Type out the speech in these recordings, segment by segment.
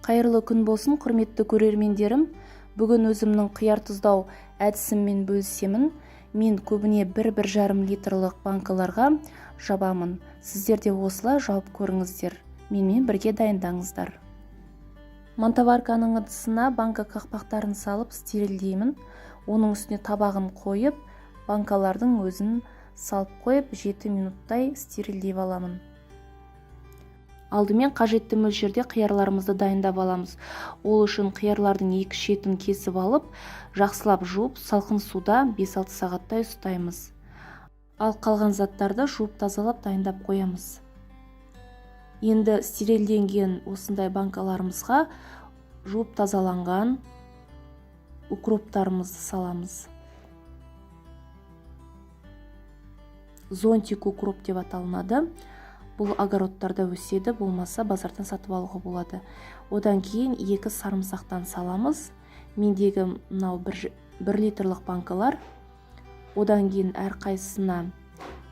Қайырлы күн болсын, құрметті көрермендерім. Бүгін өзімнің қияр тұздау әдісіммен бөлісемін. Мен көбіне 1-1,5 литрлік банкаларға жабамын. Сіздер де осылай жауып көріңіздер. Менімен бірге дайындаңыздар. Мантоварканың ыдысына банка қақпақтарын салып стерильдеймін. Оның үстіне табағын қойып, банкалардың өзін салып қойып 7 минуттай стерильдей аламын. Алдымен қажетті мөлшерде қиярларымызды дайындап аламыз. Ол үшін қиярлардың екі шетін кесіп алып, жақсылап жуып, салқын суда 5-6 сағаттай ұстаймыз. Ал қалған заттарды жуып тазалап дайындап қоямыз. Енді стерильденген осындай банкаларымызға жуып тазаланған укроптарымызды саламыз. Зонтик укроп деп аталынады. Бұл огородтарда өседі, болмаса базардан сатып алуға болады. Одан кейін 2 сарымсақтан саламыз. Мендегі мынау 1 литрлік банкалар. Одан кейін әрқайсысына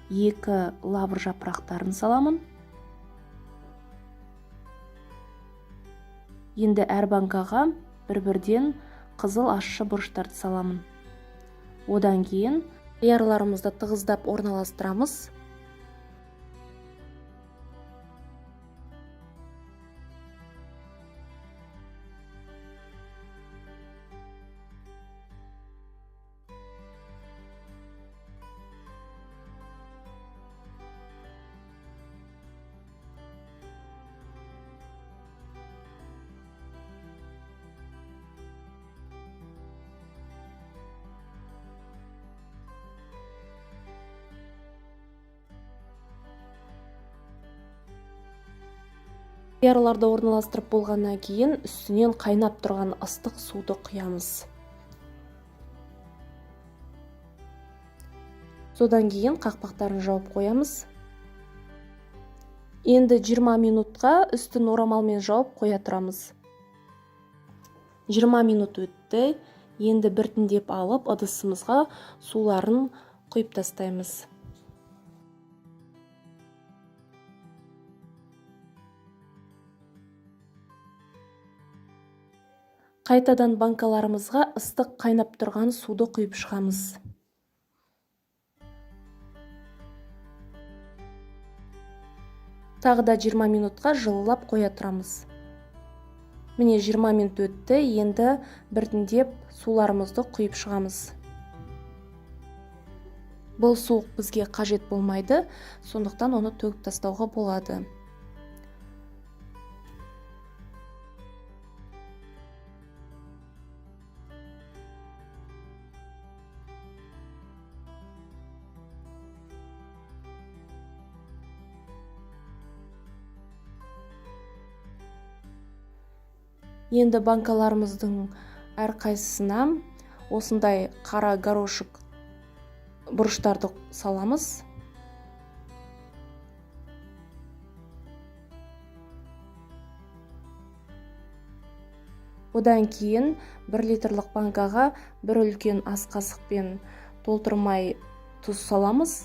2 лавр жапырақтарын саламын. Енді әр банкаға бір-бірден қызыл ащы бұрыштарды саламын. Одан кейін қиярларымызды тығыздап орналастырамыз. Қиярларды орналастырып болғаннан кейін үстінен қайнап тұрған ыстық суды құямыз. Содан кейін қақпақтарын жауып қоямыз. Енді 20 минутқа үстін орамалмен жауып қоя тұрамыз. 20 минут өтті. Енді біртіндеп алып ыдысымызға суларын құйып тастаймыз. Қайтадан банкаларымызға ыстық қайнап тұрған суды құйып шығамыз. Тағы да 20 минутқа жылылап қоя тұрамыз. Міне 20 минут өтті, енді біртіндеп суларымызды құйып шығамыз. Бұл суық бізге қажет болмайды, сондықтан оны төгіп тастауға болады. Енді банкаларымыздың әрқайсысына осындай қара горошек бұрыштарды саламыз. Одан кейін 1 литрлік банкаға 1 үлкен ас қасықпен толтырмай тұз саламыз.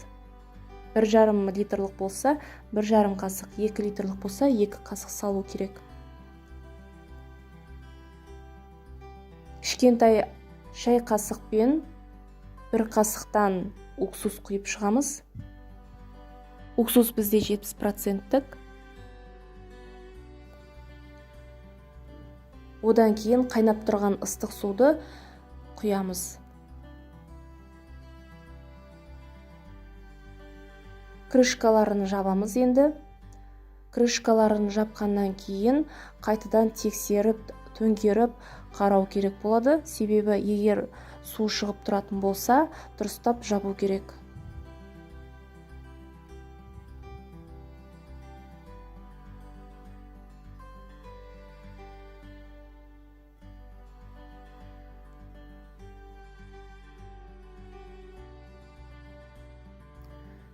1,5 литрлік болса 1,5 қасық, 2 литрлік болса 2 қасық салу керек. Кішкентай шай қасықпен 1 қасықтан уксус құйып шығамыз. Уксус бізде 70%. Одан кейін қайнап тұрған ыстық суды құямыз. Крышкаларын жабамыз енді. Крышкаларын жапқаннан кейін қайтадан тексеріп, төңкеріп қарау керек болады. Себебі егер су шығып тұратын болса, дұрыстап жабу керек.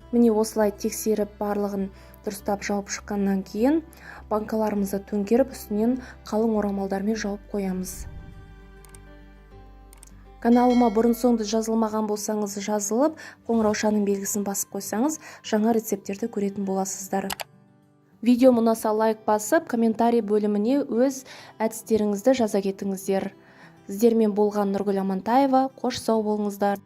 Міне осылай тексеріп барлығын дұрыстап жауып шыққаннан кейін банкаларымызды төңкеріп үстінен қалың орамалдармен жауып қоямыз. Каналыма бұрын-соңды жазылмаған болсаңыз жазылып, қоңыраушаның белгісін басып қойсаңыз, жаңа рецептерді көретін боласыздар. Видеом ұнаса лайк басып, комментарий бөліміне өз әдістеріңізді жаза кетіңіздер. Сіздермен болған Нұргүл Амантаева. Қош сау болыңыздар.